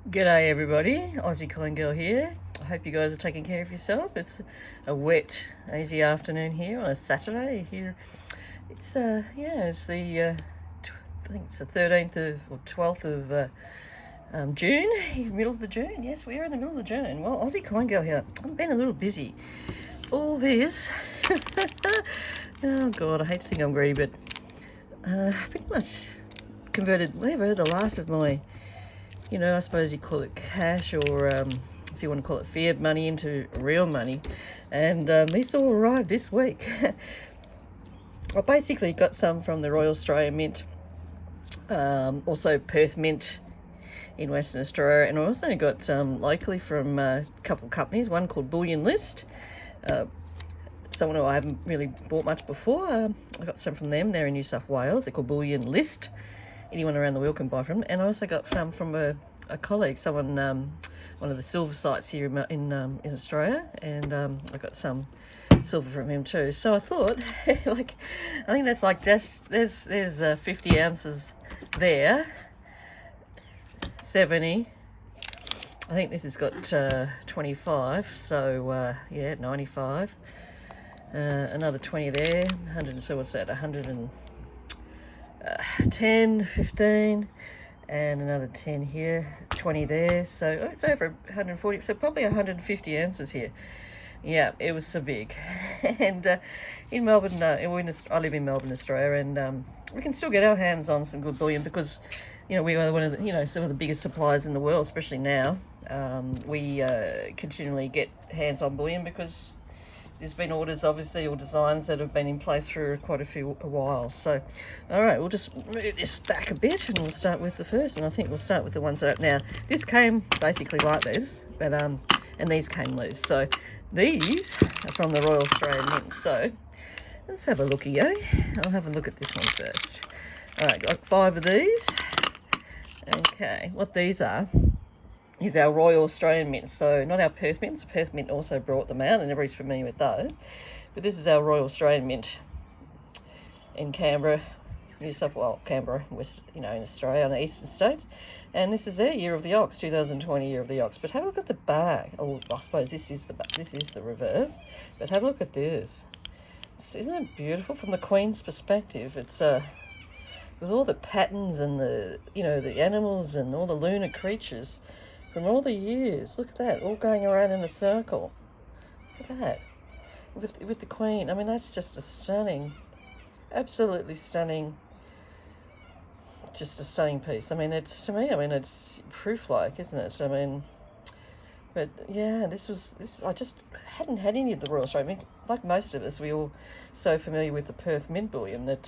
G'day everybody, Aussie Coin Girl here. I hope you guys are taking care of yourself. It's a wet, easy afternoon here on a Saturday. Here, it's it's the I think it's the 13th or 12th of June, middle of the June. Yes, we are in the middle of June. Well, Aussie Coin Girl here. I've been a little busy. All this. Oh God, I hate to think I'm greedy, but pretty much converted whatever the last of my. I suppose you call it cash or if you want to call it fiat money into real money. And these all arrived this week. I basically got some from the Royal Australian Mint, also Perth Mint in Western Australia, and I also got some locally from a couple of companies, one called Bullion List. Someone who I haven't really bought much before. I got some from them. They're in New South Wales. They're called Bullion List. Anyone around the world can buy from them. And I also got some from a colleague, someone, one of the silver sites here in Australia, and I got some silver from him too. So I thought, I think that's like there's 50 ounces there, 70. I think this has got 25, so 95. Another 20 there, 100. So what's that? 110, 15, and another 10 here, 20 there. So it's over 140. So probably 150 ounces here. Yeah, it was so big. And in Melbourne, I live in Melbourne, Australia, and we can still get our hands on some good bullion because, we are one of the, some of the biggest suppliers in the world, especially now. We continually get hands on bullion because there's been orders, obviously, or designs that have been in place for quite a while. So, all right, we'll just move this back a bit and we'll start with the first. And I think we'll start with the ones that are now. This came basically like this, but and these came loose. So these are from the Royal Australian Mint. So let's have a looky, eh? I'll have a look at this one first. All right, got 5 of these. Okay, what these are is our Royal Australian Mint. So not our Perth Mint. Perth Mint also brought them out, and everybody's familiar with those. But this is our Royal Australian Mint in Canberra, Canberra, West, in Australia, on the eastern states. And this is their Year of the Ox, 2020 Year of the Ox. But have a look at the back. Oh, I suppose this is the reverse. But have a look at this. Isn't it beautiful from the Queen's perspective? It's with all the patterns and the animals and all the lunar creatures from all the years. Look at that, all going around in a circle. Look at that, with the Queen. I mean, that's just a stunning, absolutely stunning, just a stunning piece. I mean, it's proof-like, isn't it? I mean, but yeah, I just hadn't had any of the Royal Australian Mint. Like most of us, we all so familiar with the Perth Mint bullion that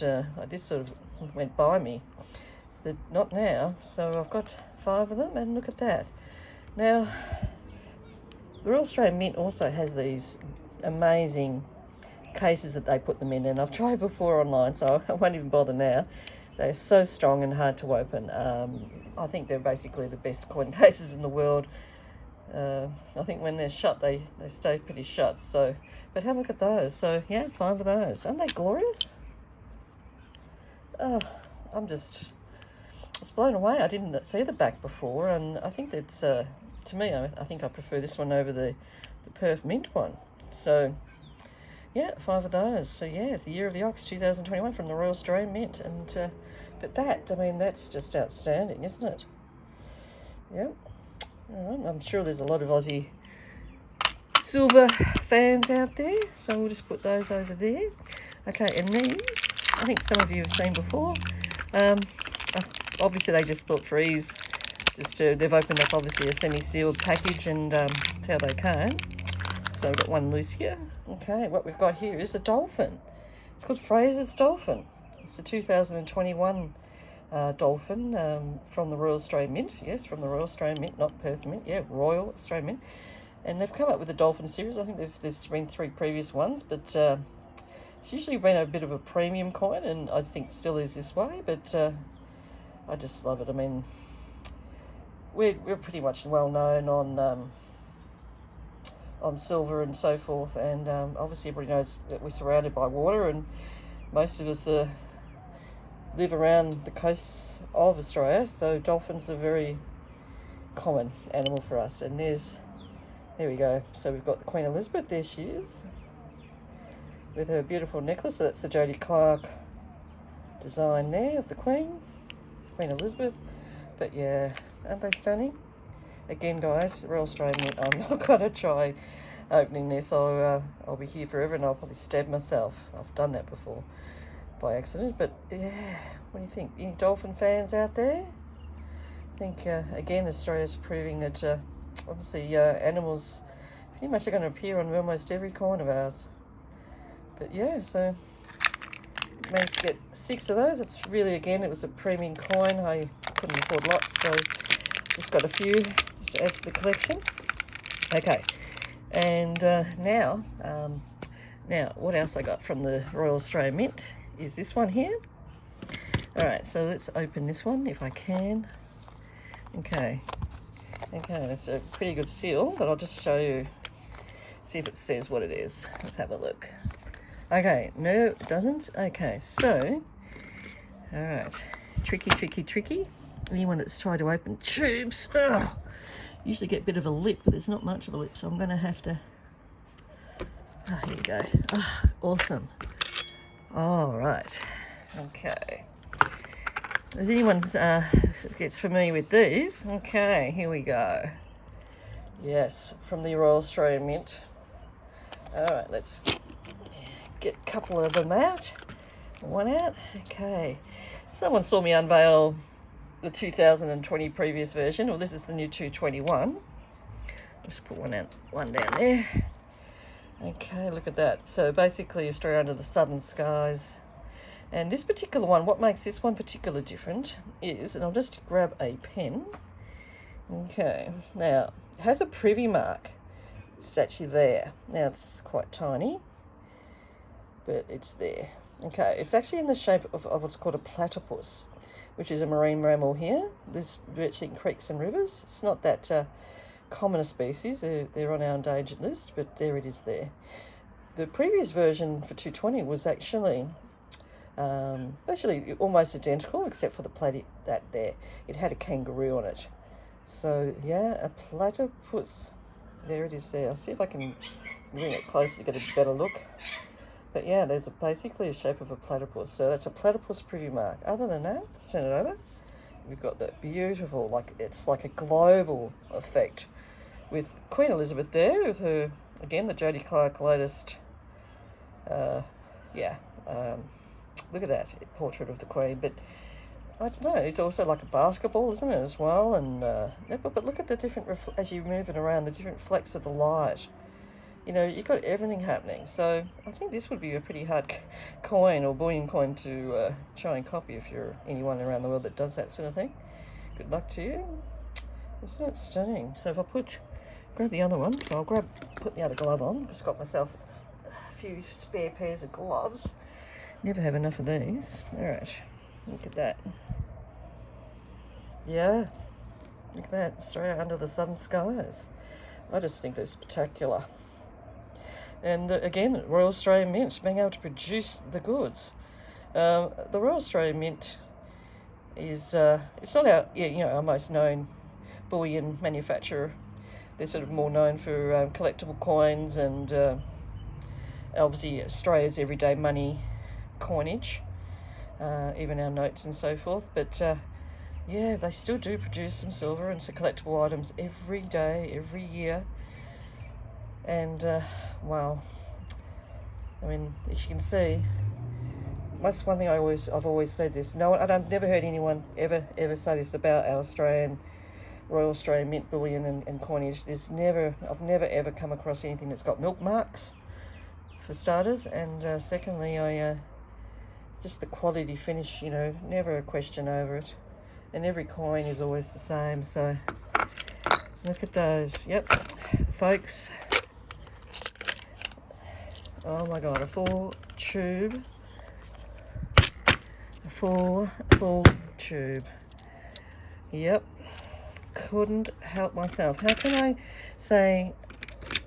this sort of went by me. But not now. So I've got 5 of them, and look at that. Now, the Royal Australian Mint also has these amazing cases that they put them in, and I've tried before online, so I won't even bother now. They're so strong and hard to open. I think they're basically the best coin cases in the world. I think when they're shut, they stay pretty shut. So, but have a look at those. So yeah, 5 of those. Aren't they glorious? Oh, it's blown away. I didn't see the back before, and I think that's to me, I think I prefer this one over the Perth Mint one. So yeah, 5 of those. So yeah, the Year of the Ox 2021 from the Royal Australian Mint. And but that's just outstanding, isn't it? Yep. All right, I'm sure there's a lot of Aussie silver fans out there, so we'll just put those over there. Okay, and these, I think some of you have seen before. Obviously, they just thought for ease, they've opened up obviously a semi-sealed package, and that's how they came. So we've got one loose here. Okay, what we've got here is a dolphin. It's called Fraser's Dolphin. It's a 2021 dolphin from the Royal Australian Mint. Yes, from the Royal Australian Mint, not Perth Mint. Yeah, Royal Australian Mint. And they've come up with a dolphin series. I think there's been 3 previous ones, but it's usually been a bit of a premium coin, and I think still is this way. But I just love it. I mean, we're pretty much well known on silver and so forth, and obviously everybody knows that we're surrounded by water, and most of us live around the coasts of Australia, so dolphins are very common animal for us. And there we go. So we've got the Queen Elizabeth, there she is, with her beautiful necklace. So that's the Jodie Clark design there of the Queen Elizabeth. But yeah, aren't they stunning? Again, guys, the Royal Australian Mint, I'm not going to try opening this. I'll be here forever and I'll probably stab myself. I've done that before by accident. But yeah, what do you think? Any dolphin fans out there? I think, again, Australia's proving that obviously animals pretty much are going to appear on almost every coin of ours. But yeah, so managed to get 6 of those. It's really, again, it was a premium coin. I couldn't afford lots, so just got a few just to add to the collection. Okay, and now what else I got from the Royal Australian Mint is this one here. All right, so let's open this one if I can. Okay, it's a pretty good seal, but I'll just show you, see if it says what it is. Let's have a look. Okay, no, it doesn't. Okay, so, all right, tricky. Anyone that's tried to open tubes, usually get a bit of a lip, but there's not much of a lip, so I'm going to have to, here we go. Awesome. All right, okay. As anyone gets familiar with these, okay, here we go. Yes, from the Royal Australian Mint. All right, let's get a couple of them out. One out. Okay. Someone saw me unveil the 2020 previous version. Well, this is the new 221. Just put one down there. Okay, look at that. So basically, Australia under the southern skies. And this particular one, what makes this one particularly different is, and I'll just grab a pen. Okay, now it has a privy mark. It's actually there. Now it's quite tiny, but it's there. Okay, it's actually in the shape of what's called a platypus, which is a marine mammal here. There's virtually in creeks and rivers. It's not that common a species. They're on our endangered list, but there it is there. The previous version for 220 was actually almost identical, except for the platy that there. It had a kangaroo on it. So yeah, a platypus. There it is there. I'll see if I can bring it closer to get a better look. But yeah, there's basically a shape of a platypus. So that's a platypus privy mark. Other than that, let's turn it over. We've got that beautiful, it's like a global effect with Queen Elizabeth there with her, again, the Jodie Clark latest, look at that portrait of the Queen. But I don't know, it's also like a basketball, isn't it, as well? And but look at the different, as you move it around, the different flecks of the light. You know, you've got everything happening. So I think this would be a pretty hard coin or bullion coin to try and copy if you're anyone around the world that does that sort of thing. Good luck to you. Isn't it stunning? So if I grab the other one, so I'll put the other glove on. Just got myself a few spare pairs of gloves. Never have enough of these. All right, look at that. Yeah, look at that. Australia under the southern skies. I just think that's spectacular. And again, Royal Australian Mint, being able to produce the goods. The Royal Australian Mint is, it's not our most known bullion manufacturer. They're sort of more known for collectible coins and obviously Australia's everyday money coinage, even our notes and so forth. But yeah, they still do produce some silver and some collectible items every day, every year. And wow, I mean, as you can see, that's one thing I've always said this. I've never heard anyone ever say this about our Royal Australian Mint bullion and coinage. I've never ever come across anything that's got milk marks, for starters, and secondly, just the quality finish. You know, never a question over it, and every coin is always the same. So look at those. Yep, folks. Oh my God, a full tube. A full tube. Yep. Couldn't help myself. How can I say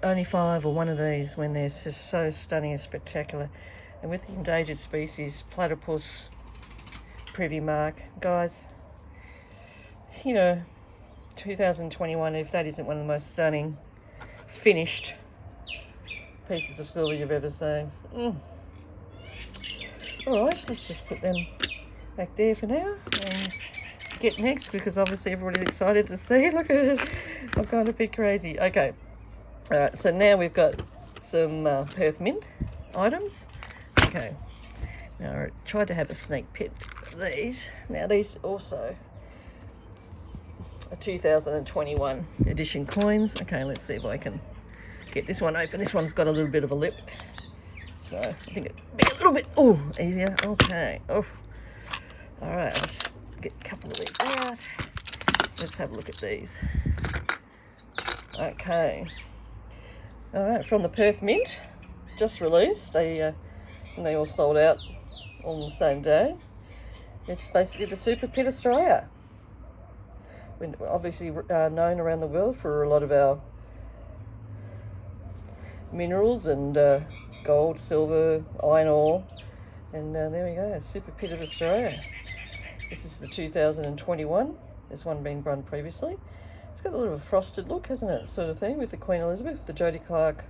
only 5 or one of these when they're just so stunning and spectacular? And with the endangered species, platypus, privy mark, guys, you know, 2021, if that isn't one of the most stunning finished pieces of silver you've ever seen. All right, let's just put them back there for now and get next, because obviously everybody's excited to see. Look at it. I'm going a bit crazy. Okay. All right, so now we've got some Perth Mint items. Okay. Now, I tried to have a sneak peek of these. Now, these also are 2021 edition coins. Okay, let's see if I can get this one open. This one's got a little bit of a lip, so I think it'd be a little bit easier. Okay. All right, let's get a couple of these out. Let's have a look at these. Okay. All right, from the Perth Mint, just released. And they all sold out on the same day. It's basically the Super Pit Australia. We're obviously known around the world for a lot of our minerals and gold, silver, iron ore. And there we go, Super Pit of Australia. This is the 2021. There's one being run previously. It's got a little of a frosted look, hasn't it? Sort of thing with the Queen Elizabeth, the Jodie Clark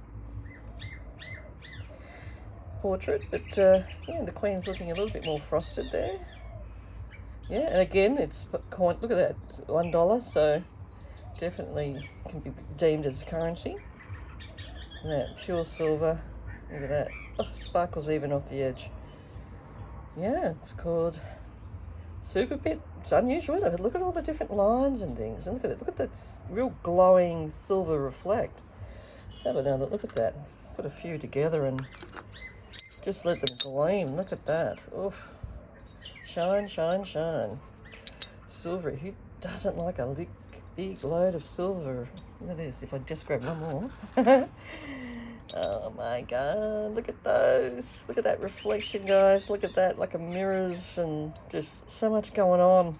portrait, but yeah, the Queen's looking a little bit more frosted there. Yeah, and again, it's coin. Look at that, it's $1, so definitely can be deemed as currency. And that pure silver. Look at that. Oh, sparkles even off the edge. Yeah, it's called Super Pit. It's unusual, isn't it? But look at all the different lines and things, and look at it. Look at that real glowing silver reflect. Let's have another look at that. Put a few together and just let them gleam. Look at that. Oof. Shine, shine, shine. Silver. Who doesn't like a big load of silver? Look at this. If I just grab one more. Oh my God. Look at those. Look at that reflection, guys. Look at that. Like a mirrors and just so much going on.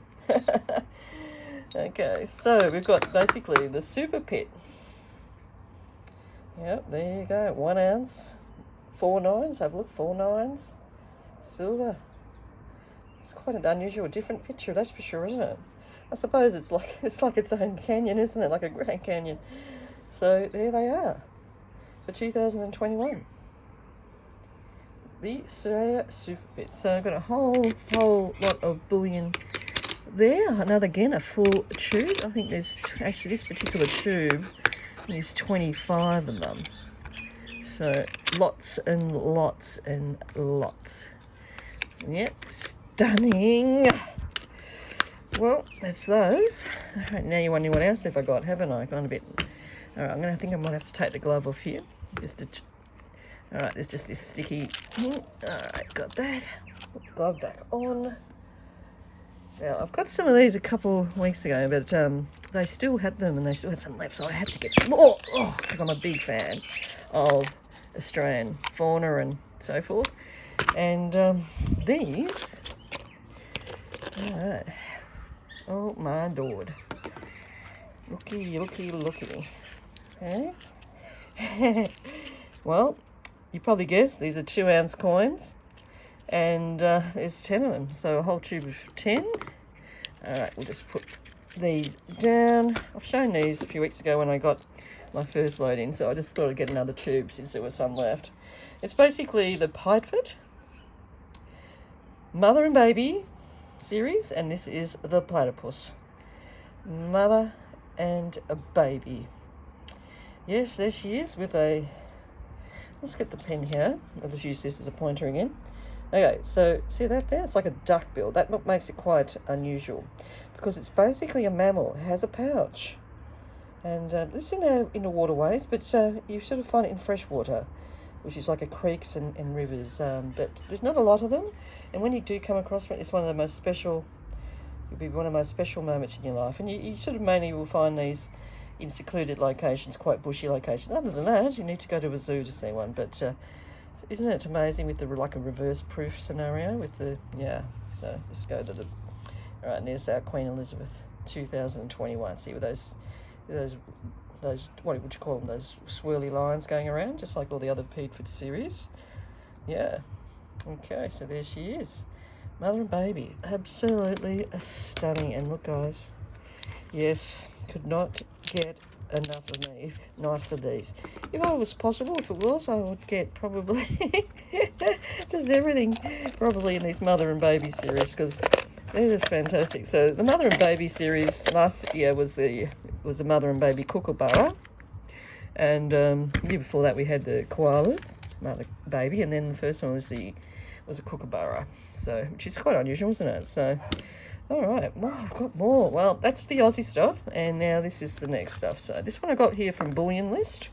Okay, so we've got basically the Super Pit. Yep, there you go. 1 ounce. 4 nines. Have a look. 4 nines. Silver. It's quite an unusual, different picture, that's for sure, isn't it? I suppose it's like its own canyon, isn't it? Like a Grand Canyon. So there they are, for 2021. The Australia Super Pit. So I've got a whole lot of bullion there. Another, again, a full tube. I think there's actually this particular tube. There's 25 of them. So lots and lots and lots. Yep. Stunning. Well, that's those. All right, now you're wondering what else have I got, haven't I? Gone a bit. All right, I think I might have to take the glove off here. All right, there's just this sticky thing. All right, got that. Put the glove back on. Now, I've got some of these a couple of weeks ago, but they still had them and they still had some left, so I had to get some more. Because I'm a big fan of Australian fauna and so forth. And these. All right. Oh my lord. Looky. Okay. Well, you probably guessed these are 2 ounce coins, and there's 10 of them, so a whole tube of 10. All right, we'll just put these down. I've shown these a few weeks ago when I got my first load in, so I just thought I'd get another tube since there was some left. It's basically the Platypus Mother and Baby series, and this is the Platypus Mother and a Baby. Yes, there she is with a, let's get the pen here. I'll just use this as a pointer again. Okay, so see that there? It's like a duck bill. That makes it quite unusual because it's basically a mammal. It has a pouch and lives in the waterways, but you sort of find it in fresh water, which is like a creeks and rivers, but there's not a lot of them. And when you do come across it, it's one of the most special, it'll be one of the most special moments in your life. And you sort of mainly will find these in secluded locations, quite bushy locations. Other than that, you need to go to a zoo to see one. But isn't it amazing with the like a reverse proof scenario with the, yeah. So let's go to the, all right, and there's our Queen Elizabeth 2021. See with those, what would you call them, those swirly lines going around, just like all the other Peadford series. Yeah. Okay, so there she is. Mother and Baby. Absolutely stunning. And look, guys. Yes, could not get enough of me, not for these. If it was possible, if it was, I would get probably just everything probably in this mother and baby series, because they're just fantastic. So the mother and baby series last year was a mother and baby kookaburra, and the year before that we had the koalas, mother baby, and then the first one was a kookaburra, so which is quite unusual, isn't it? So all right, well, I've got more. Well, that's the Aussie stuff, and now this is the next stuff. So this one I got here from Bullion List.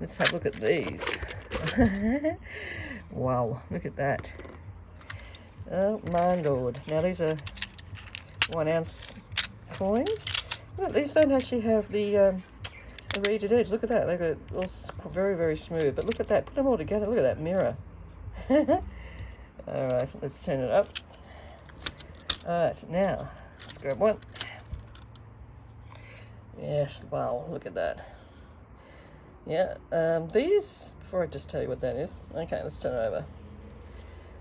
Let's have a look at these. Wow, look at that. Oh my lord. Now these are 1 ounce coins. Look, these don't actually have the reeded edge. Look at that. They've got all very, very smooth. But look at that. Put them all together. Look at that mirror. All right, let's turn it up. All right, now let's grab one. Yes, wow, look at that. Yeah, these, before I just tell you what that is. Okay, let's turn it over.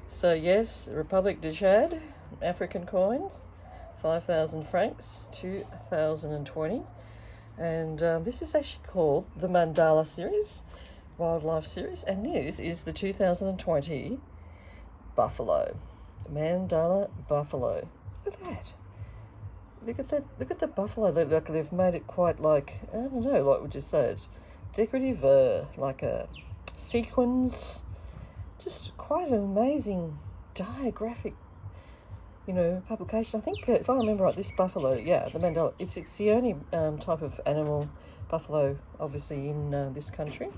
So yes, Republic de Chad, African coins, 5,000 francs, 2020. And this is actually called the Mandala series, Wildlife series. And this is the 2020 buffalo. Mandala buffalo. Look at that. Look at that. Look at the buffalo. Like they've made it quite like, I don't know, like would you say it's decorative, like a sequins. Just quite an amazing diagraphic, publication. I think if I remember right, this buffalo, yeah, the Mandela. It's the only type of animal, buffalo, obviously in this country.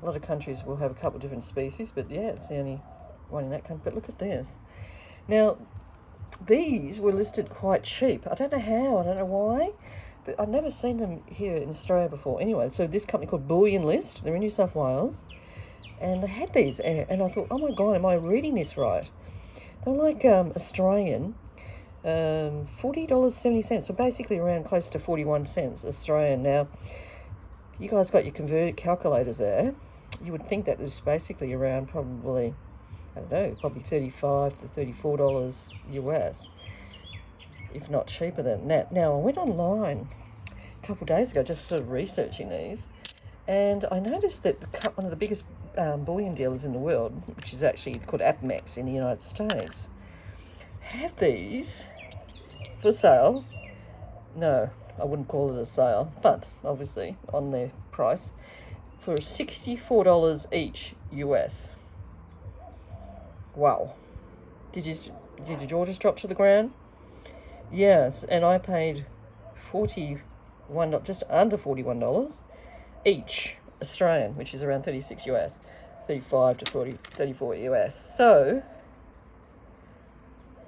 A lot of countries will have a couple of different species, but yeah, it's the only one in that country. But look at this. Now, these were listed quite cheap. I don't know how, I don't know why, but I've never seen them here in Australia before. Anyway, so this company called Bullion List, they're in New South Wales, and they had these, and I thought, oh my God, am I reading this right? They're like Australian, $40.70, so basically around close to 41 cents Australian. Now, you guys got your converted calculators there. You would think that was basically around probably, I don't know, probably $35 to $34 US, if not cheaper than that. Now, I went online a couple of days ago just sort of researching these, and I noticed that one of the biggest bullion dealers in the world, which is actually called Apmex in the United States, have these for sale. No, I wouldn't call it a sale, but obviously on their price for $64 each US. Wow. Did your jaw just drop to the ground? Yes, and I paid just under $41 each Australian, which is around 36 US, 35 to 34 US. So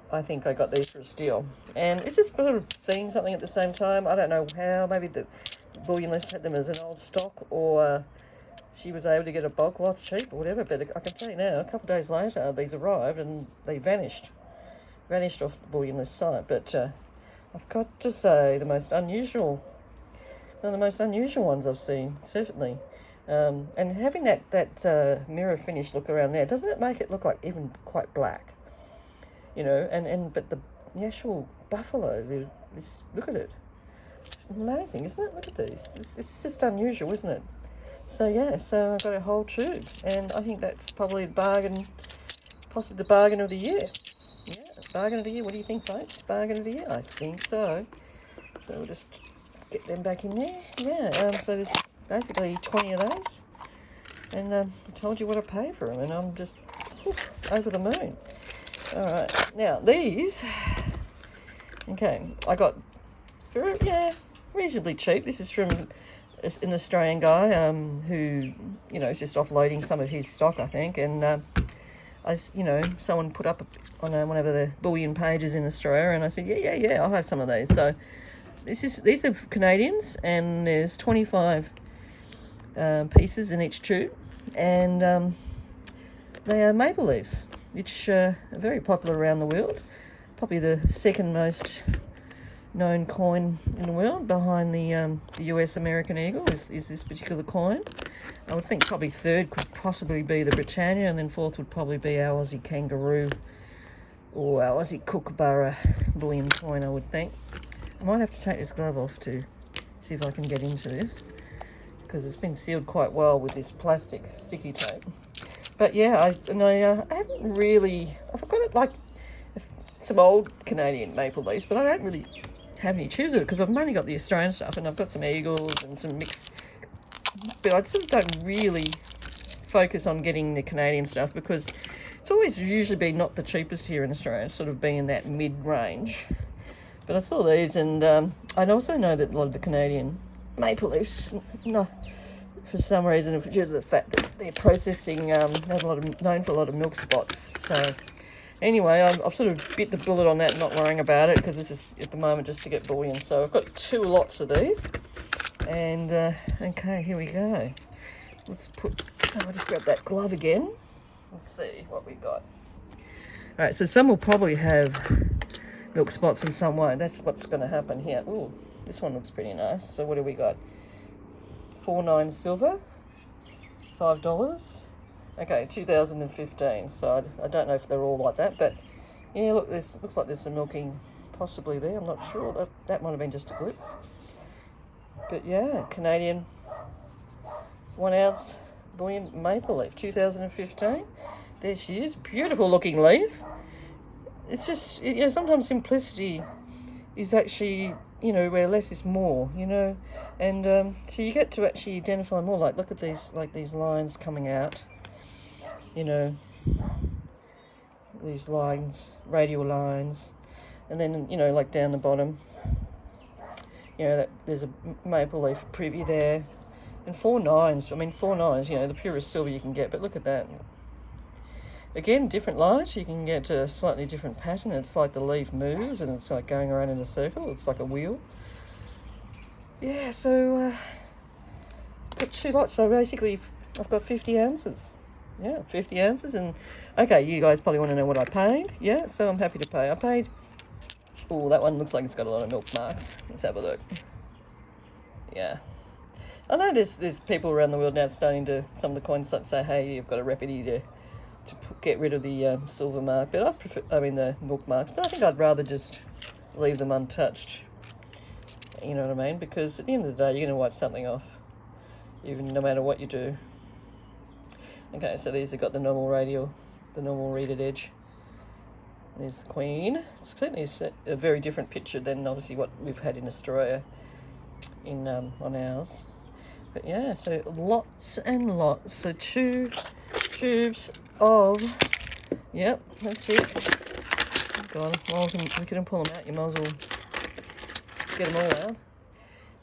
I think I got these for a steal. And it's just sort of seeing something at the same time. I don't know how. Maybe the Bullion List had them as an old stock, or she was able to get a bulk lot cheap or whatever. But I can tell you now, a couple of days later, these arrived and they vanished off the Bullion List site. But I've got to say, one of the most unusual ones I've seen, certainly. And having that mirror finish look around there, doesn't it make it look like even quite black? But the actual buffalo, look at it. It's amazing, isn't it? Look at these. It's just unusual, isn't it? So yeah, so I've got a whole tube, and I think that's probably possibly the bargain of the year. Yeah, bargain of the year. What do you think, folks? Bargain of the year? I think so. So we'll just get them back in there. Yeah, so there's basically 20 of those, and I told you what I paid for them, and I'm just over the moon. All right, now these, okay, I got reasonably cheap. This is from an Australian guy who is just offloading some of his stock, I think, and someone put up on one of the bullion pages in Australia, and I said, yeah, I'll have some of these. So these are Canadians, and there's 25 pieces in each tube, and they are maple leaves, which are very popular around the world. Probably the second most known coin in the world, behind the US American Eagle is this particular coin. I would think probably third could possibly be the Britannia, and then fourth would probably be our Aussie kangaroo or our Aussie kookaburra bullion coin, I would think. I might have to take this glove off to See if I can get into this, because it's been sealed quite well with this plastic sticky tape. But yeah, I haven't really, I've got it like some old Canadian maple leaves, but I don't really have any chews of it because I've mainly got the Australian stuff, and I've got some eagles and some mixed, but I sort of don't really focus on getting the Canadian stuff because it's always usually been not the cheapest here in Australia. It's sort of been in that mid-range. But I saw these, and I also know that a lot of the Canadian maple leaves, no, for some reason, due to the fact that they're processing, known for a lot of milk spots. So anyway, I've sort of bit the bullet on that, not worrying about it, because this is at the moment just to get bullion. So I've got 2 lots of these, and okay, here we go. Let's put. I'll just grab that glove again. Let's see what we got. All right, so some will probably have milk spots in some way. That's what's going to happen here. Ooh, this one looks pretty nice. So what do we got? 4.9 silver, $5. Okay, 2015. So I don't know if they're all like that, but yeah, look, this looks like there's some milking possibly there. I'm not sure. That might have been just a grip. But yeah, Canadian 1 ounce bullion maple leaf, 2015. There she is. Beautiful looking leaf. It's just, you know, sometimes simplicity is actually, you know, where less is more, you know. And so you get to actually identify more. Like, look at these, like these lines coming out, you know, these lines, radial lines. And then, you know, like down the bottom, you know, that there's a maple leaf privy there. And 4 nines, I mean, 4 nines, you know, the purest silver you can get. But look at that. Again, different lines, you can get a slightly different pattern. It's like the leaf moves and it's like going around in a circle. It's like a wheel. Yeah, so got 2 lots. So basically, I've got 50 ounces. Yeah, 50 ounces. And okay, you guys probably want to know what I paid. Yeah, so I'm happy to pay. I paid. Oh, that one looks like it's got a lot of milk marks. Let's have a look. Yeah. I know there's people around the world now starting to, some of the coins start to say, hey, you've got a remedy to get rid of the silver mark, but I prefer, I mean the milk marks, but I think I'd rather just leave them untouched, you know what I mean, because at the end of the day, you're going to wipe something off, even no matter what you do. Okay, so these have got the normal radial, the normal reeded edge. There's the queen. It's certainly a very different picture than obviously what we've had in Australia in on ours. But yeah, so lots and lots. So 2 tubes of, yep, that's it. God, we couldn't pull them out. You might as well get them all out.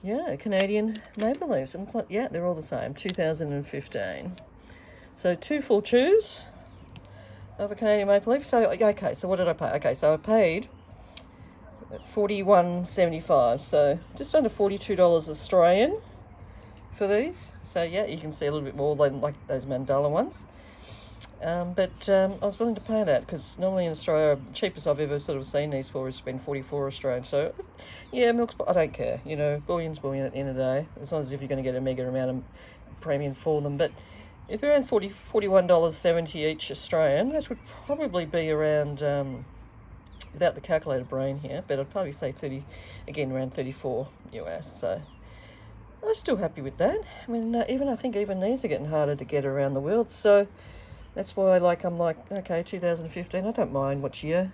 Yeah, Canadian maple leaves. And it's like, yeah, they're all the same. 2015. So 2 full tubes of a Canadian maple leaf. So okay, so what did I pay? Okay, so I paid $41.75. So just under $42 Australian for these. So yeah, you can see a little bit more than like those mandala ones. But I was willing to pay that because normally in Australia, the cheapest I've ever sort of seen these for has been 44 Australian. So yeah, milk, I don't care. You know, bullion's bullion at the end of the day. It's not as if you're going to get a mega amount of premium for them. But if they're around $41.70 each Australian, that would probably be around, without the calculator brain here, but I'd probably say 30, again, around 34 US. So I'm still happy with that. I mean, I think even these are getting harder to get around the world. So that's why, I'm like, okay, 2015, I don't mind what year.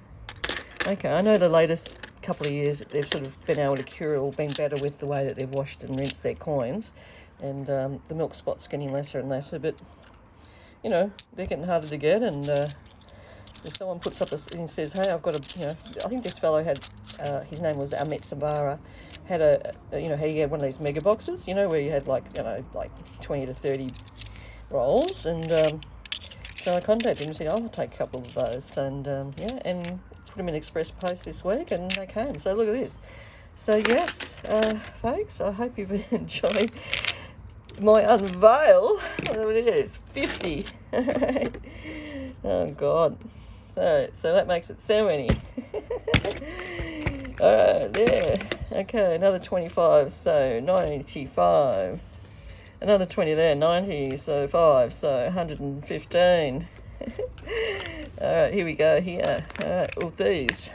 Okay, I know the latest couple of years they've sort of been able to cure or been better with the way that they've washed and rinsed their coins. And the milk spot's getting lesser and lesser, but, you know, they're getting harder to get. And if someone puts up and says, hey, I've got a, you know, I think this fellow had, his name was Amit Sabara, had he had one of these mega boxes, you know, where you had like 20 to 30 rolls. And so I contacted him and said, I'll take a couple of those. And yeah, and put them in express post this week, and they came. So look at this. So yes, folks, I hope you've enjoyed my unveil. Whatever it is, 50. Oh God. So that makes it 70. There. Okay, another 25. So 95. Another 20 there, 90. So 5. So 115. All right, here we go. Here. All right, all these.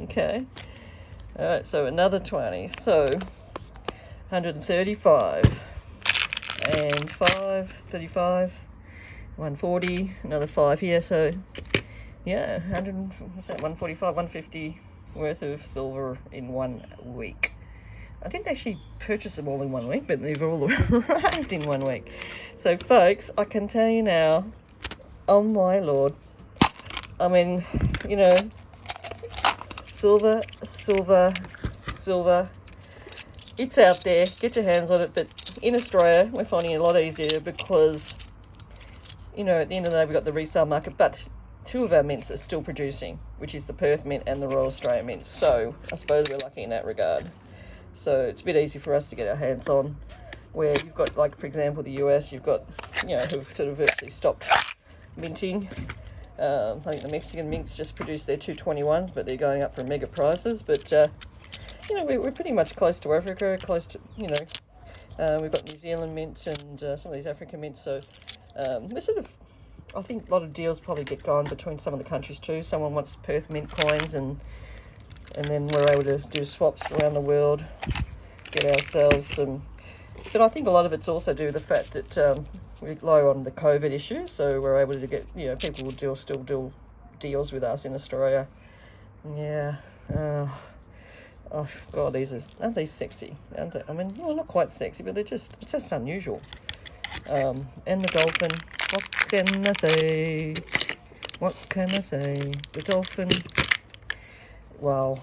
Okay. All right, so another 20. So 135, and 5, 35, 140, another 5 here. So yeah, 145, 150 worth of silver in 1 week. I didn't actually purchase them all in 1 week, but they've all arrived in 1 week. So folks, I can tell you now, oh my lord, I mean, you know, silver, silver, silver, it's out there, get your hands on it. But in Australia, we're finding it a lot easier because, you know, at the end of the day, we've got the resale market, but 2 of our mints are still producing, which is the Perth Mint and the Royal Australian Mint. So I suppose we're lucky in that regard. So it's a bit easy for us to get our hands on, where you've got, like, for example, the US, you've got, you know, who've sort of virtually stopped minting. I think the Mexican mints just produced their 221s, but they're going up for mega prices. But, you know, we're pretty much close to Africa, close to, you know, we've got New Zealand mint and some of these African mints. So we're sort of, I think a lot of deals probably get going between some of the countries too. Someone wants Perth mint coins, and then we're able to do swaps around the world, get ourselves some. But I think a lot of it's also due to the fact that we're low on the COVID issue, so we're able to get, you know, people will still do deals with us in Australia. Yeah. Oh God, aren't these sexy? Aren't they? I mean, well, not quite sexy, but it's just unusual. And the dolphin. What can I say? What can I say? The dolphin. Wow.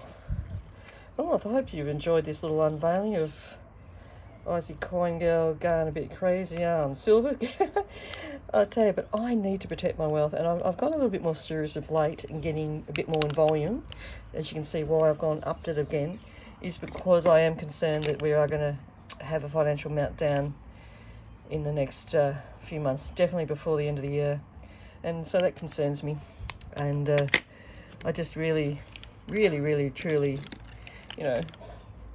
Well, I hope you've enjoyed this little unveiling of Aussie coin girl going a bit crazy on silver. I tell you, but I need to protect my wealth, and I've gone a little bit more serious of late and getting a bit more in volume. As you can see, why I've gone upped it again is because I am concerned that we are going to have a financial meltdown in the next few months, definitely before the end of the year, and so that concerns me. And I just really, truly, you know,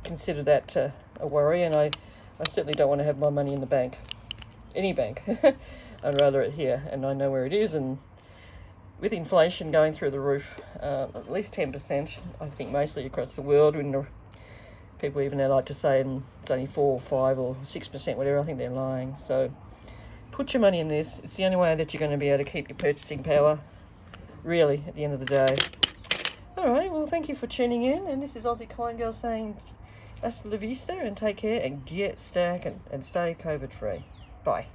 consider that a worry, and I certainly don't want to have my money in the bank, any bank. I'd rather it here, and I know where it is. And with inflation going through the roof, at least 10%, I think mostly across the world, when people even like to say it's only 4 or 5 or 6%, whatever, I think they're lying. So put your money in this. It's the only way that you're going to be able to keep your purchasing power, really, at the end of the day. All right, well, thank you for tuning in, and this is Aussie Coin Girl saying hasta la vista, and take care, and get stack and stay COVID free. Bye.